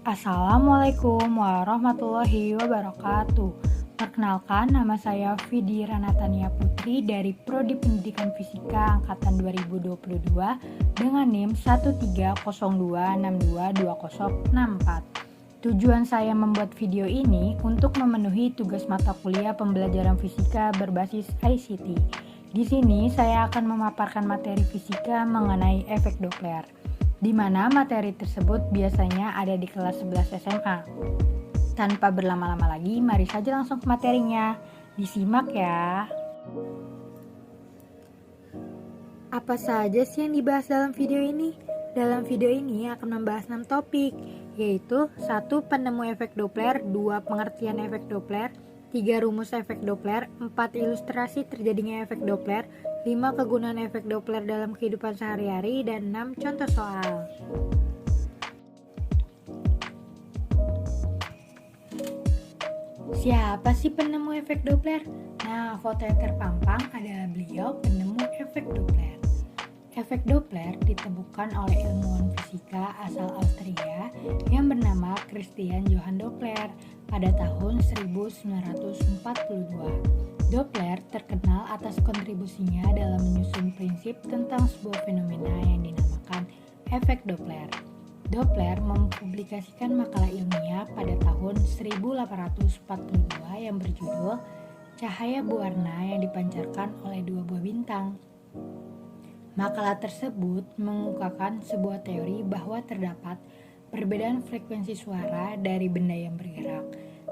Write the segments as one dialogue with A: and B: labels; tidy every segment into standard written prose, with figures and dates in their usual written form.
A: Assalamualaikum warahmatullahi wabarakatuh. Perkenalkan, nama saya Vidi Ranatania Putri dari Prodi Pendidikan Fisika Angkatan 2022 dengan NIM 13026222064. Tujuan saya membuat video ini untuk memenuhi tugas mata kuliah pembelajaran fisika berbasis ICT. Di sini saya akan memaparkan materi fisika mengenai efek Doppler, di mana materi tersebut biasanya ada di kelas 11 SMA. Tanpa berlama-lama lagi, mari saja langsung ke materinya. Disimak ya. Apa saja sih yang dibahas dalam video ini? Dalam video ini akan membahas 6 topik, yaitu 1. Penemu efek Doppler, 2. Pengertian efek Doppler, 3. Rumus efek Doppler, 4. Ilustrasi terjadinya efek Doppler, 5. Kegunaan efek Doppler dalam kehidupan sehari-hari, dan 6. Contoh soal. Siapa sih penemu efek Doppler? Nah, foto yang terpampang adalah beliau penemu efek Doppler. Efek Doppler ditemukan oleh ilmuwan fisika asal Austria yang bernama Christian Johann Doppler pada tahun 1942. Doppler terkenal atas kontribusinya dalam menyusun prinsip tentang sebuah fenomena yang dinamakan efek Doppler. Doppler mempublikasikan makalah ilmiah pada tahun 1842 yang berjudul Cahaya Berwarna yang dipancarkan oleh dua buah bintang. Makalah tersebut mengungkapkan sebuah teori bahwa terdapat perbedaan frekuensi suara dari benda yang bergerak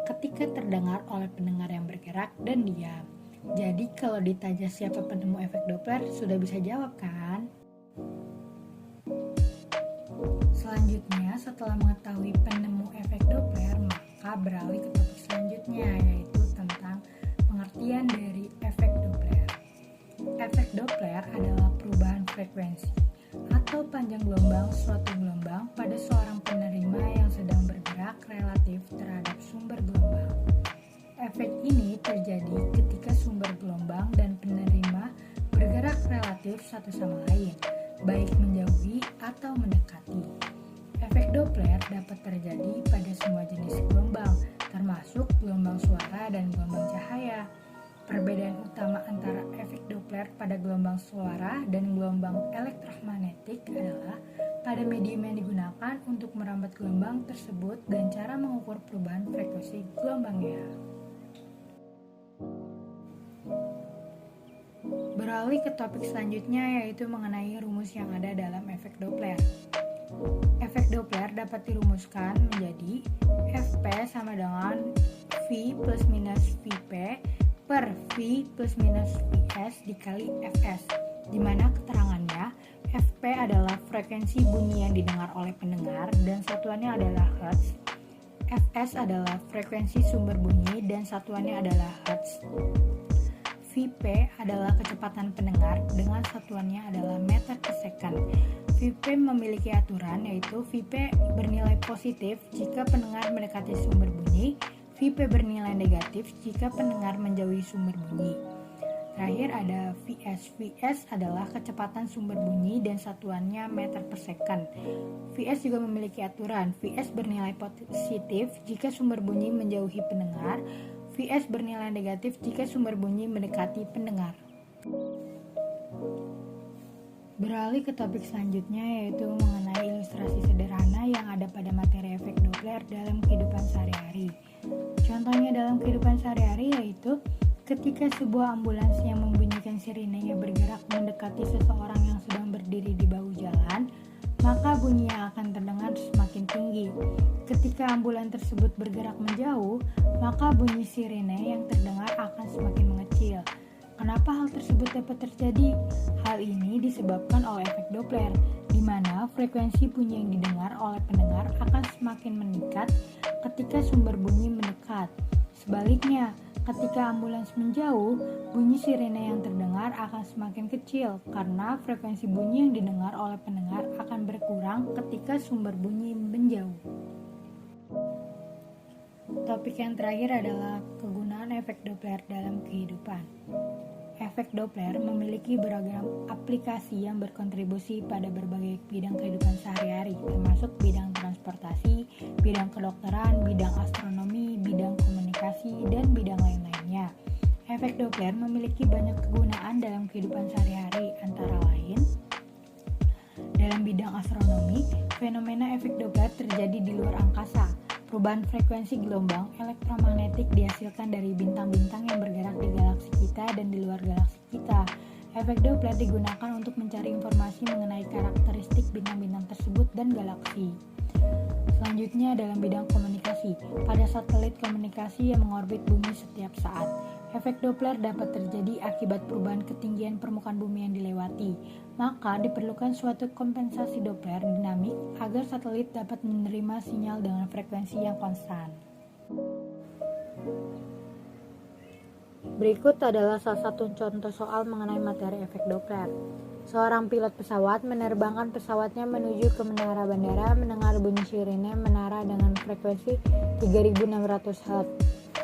A: ketika terdengar oleh pendengar yang bergerak dan diam. Jadi kalau ditanya siapa penemu efek Doppler, sudah bisa jawab kan? Selanjutnya, setelah mengetahui penemu efek Doppler, maka beralih ke topik selanjutnya, yaitu tentang pengertian dari efek Doppler. Efek Doppler adalah perubahan frekuensi atau panjang gelombang suatu gelombang pada seorang penerima yang sedang bergerak relatif terhadap sumber gelombang. Efek ini terjadi ketika sumber gelombang dan penerima bergerak relatif satu sama lain, baik menjauhi atau mendekati. Efek Doppler dapat terjadi pada semua jenis gelombang, termasuk gelombang suara dan gelombang cahaya. Perbedaan utama antara efek Doppler pada gelombang suara dan gelombang elektromagnetik adalah pada medium yang digunakan untuk merambat gelombang tersebut dan cara mengukur perubahan frekuensi gelombangnya. Beralih ke topik selanjutnya, yaitu mengenai rumus yang ada dalam efek Doppler. Efek Doppler dapat dirumuskan menjadi Fp sama dengan V plus minus Vp per V plus minus Vs dikali Fs, di mana keterangannya Fp adalah frekuensi bunyi yang didengar oleh pendengar dan satuannya adalah Hertz. Fs adalah frekuensi sumber bunyi dan satuannya adalah Hertz. Vp adalah kecepatan pendengar dengan satuannya adalah meter per second. Vp memiliki aturan, yaitu Vp bernilai positif jika pendengar mendekati sumber bunyi, Vp bernilai negatif jika pendengar menjauhi sumber bunyi. Terakhir ada Vs. Vs adalah kecepatan sumber bunyi dan satuannya meter per second. Vs juga memiliki aturan. Vs bernilai positif jika sumber bunyi menjauhi pendengar, Vs bernilai negatif jika sumber bunyi mendekati pendengar. Beralih ke topik selanjutnya, yaitu mengenai ilustrasi sederhana yang ada pada materi efek Doppler dalam kehidupan sehari-hari. Contohnya dalam kehidupan sehari-hari yaitu ketika sebuah ambulans yang membunyikan sirenenya bergerak mendekati seseorang yang sedang berdiri di bahu jalan, maka bunyinya akan terdengar semakin tinggi. Ketika ambulans tersebut bergerak menjauh, maka bunyi sirene yang terdengar akan semakin mengecil. Kenapa hal tersebut dapat terjadi? Hal ini disebabkan oleh efek Doppler, di mana frekuensi bunyi yang didengar oleh pendengar akan semakin meningkat ketika sumber bunyi mendekat. Sebaliknya, ketika ambulans menjauh, bunyi sirene yang terdengar akan semakin kecil karena frekuensi bunyi yang didengar oleh pendengar akan berkurang ketika sumber bunyi menjauh. Topik yang terakhir adalah kegunaan efek Doppler dalam kehidupan. efek Doppler memiliki beragam aplikasi yang berkontribusi pada berbagai bidang kehidupan sehari-hari, termasuk bidang transportasi, bidang kedokteran, bidang astronomi, bidang komunikasi, dan bidang lain-lainnya. Efek Doppler memiliki banyak kegunaan dalam kehidupan sehari-hari, antara lain dalam bidang astronomi, fenomena efek Doppler terjadi di luar angkasa. Perubahan frekuensi gelombang elektromagnetik dihasilkan dari bintang-bintang yang bergerak di galaksi kita dan di luar galaksi kita. Efek Doppler digunakan untuk mencari informasi mengenai karakteristik bintang-bintang tersebut dan galaksi. Selanjutnya dalam bidang komunikasi, pada satelit komunikasi yang mengorbit bumi setiap saat. Efek Doppler dapat terjadi akibat perubahan ketinggian permukaan bumi yang dilewati. Maka diperlukan suatu kompensasi Doppler dinamik agar satelit dapat menerima sinyal dengan frekuensi yang konstan. Berikut adalah salah satu contoh soal mengenai materi efek Doppler. Seorang pilot pesawat menerbangkan pesawatnya menuju ke menara bandara mendengar bunyi sirene menara dengan frekuensi 3600 Hz.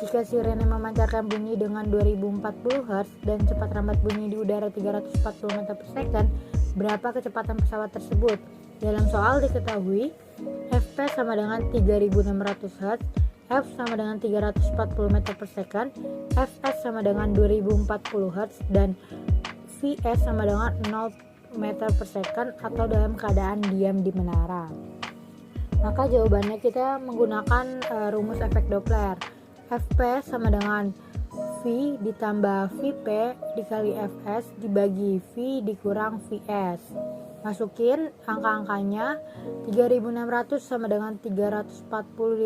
A: Jika sirene memancarkan bunyi dengan 2040 Hz dan cepat rambat bunyi di udara 340 meter per second, berapa kecepatan pesawat tersebut? Dalam soal diketahui Fp sama dengan 3600 Hz, F sama dengan 340 meter per second, Fs sama dengan 2040 Hz, dan Vs sama dengan 0 meter per second atau dalam keadaan diam di menara. Maka jawabannya kita menggunakan rumus efek Doppler. Fp sama dengan V ditambah Vp dikali Fs dibagi V dikurang Vs. Masukin angka-angkanya, 3600 sama dengan 340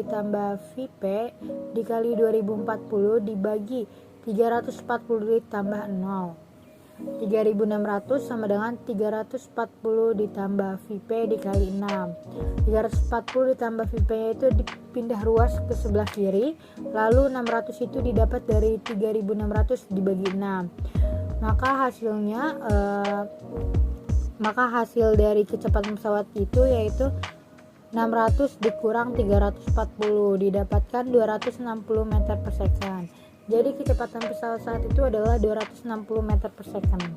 A: ditambah Vp dikali 2040 dibagi 340 ditambah 0. 3600 sama dengan 340 ditambah Vp dikali 6. 340 ditambah Vp itu dipindah ruas ke sebelah kiri, lalu 600 itu didapat dari 3600 dibagi 6. Maka hasil dari kecepatan pesawat itu yaitu 600 dikurang 340 didapatkan 260 meter per second. Jadi kecepatan pesawat saat itu adalah 260 meter per second.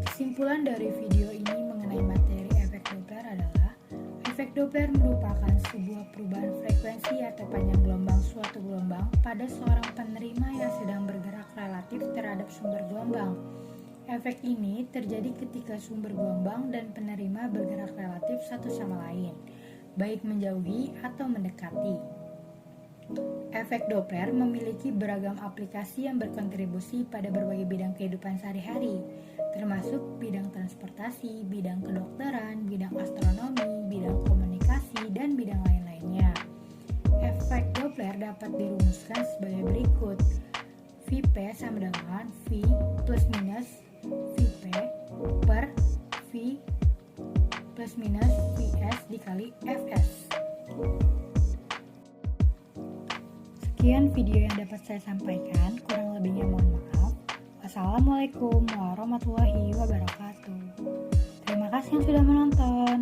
A: Kesimpulan dari video ini mengenai materi efek Doppler adalah efek Doppler merupakan sebuah perubahan frekuensi atau panjang gelombang suatu gelombang pada seorang penerima yang sedang bergerak relatif terhadap sumber gelombang. Efek ini terjadi ketika sumber gelombang dan penerima bergerak relatif satu sama lain, baik menjauhi atau mendekati. Efek Doppler memiliki beragam aplikasi yang berkontribusi pada berbagai bidang kehidupan sehari-hari, termasuk bidang transportasi, bidang kedokteran, bidang astronomi, bidang komunikasi, dan bidang lain-lainnya. Efek Doppler dapat dirumuskan sebagai berikut. Vp sama dengan V plus minus Vp per V plus minus Vs dikali Fs. Sekian video yang dapat saya sampaikan, kurang lebihnya mohon maaf. Wassalamualaikum warahmatullahi wabarakatuh. Terima kasih yang sudah menonton.